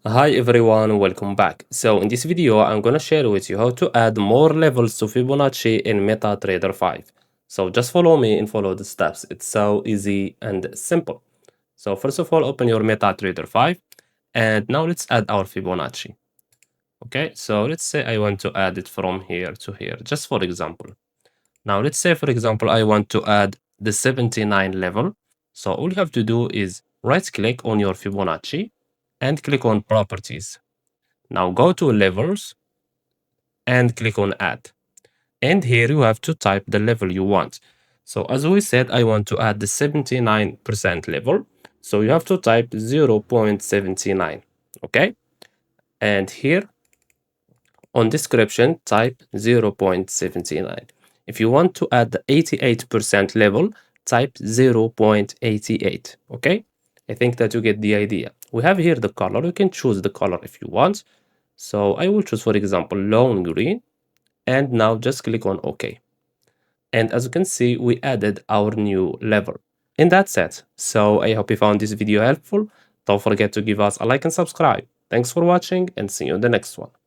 Hi everyone, welcome back. So in this video, I'm gonna share with you how to add more levels to Fibonacci in MetaTrader 5. So just follow me and follow the steps. It's so easy and simple. So first of all, open your MetaTrader 5 and now let's add our Fibonacci. Okay, so let's say I want to add it from here to here, just for example. Now let's say for example, I want to add the 79 level. So all you have to do is right click on your Fibonacci and click on properties. Now go to levels and click on add. And here you have to type the level you want. So as we said, I want to add the 79% level. So you have to type 0.79. Okay. And here on description, type 0.79. If you want to add the 88% level, type 0.88. Okay. I think that you get the idea. We have here the color. You can choose the color if you want. So I will choose, for example, lone green, and now just click on OK. And as you can see, we added our new level. And that's it. So I hope you found this video helpful. Don't forget to give us a like and subscribe. Thanks for watching and see you in the next one.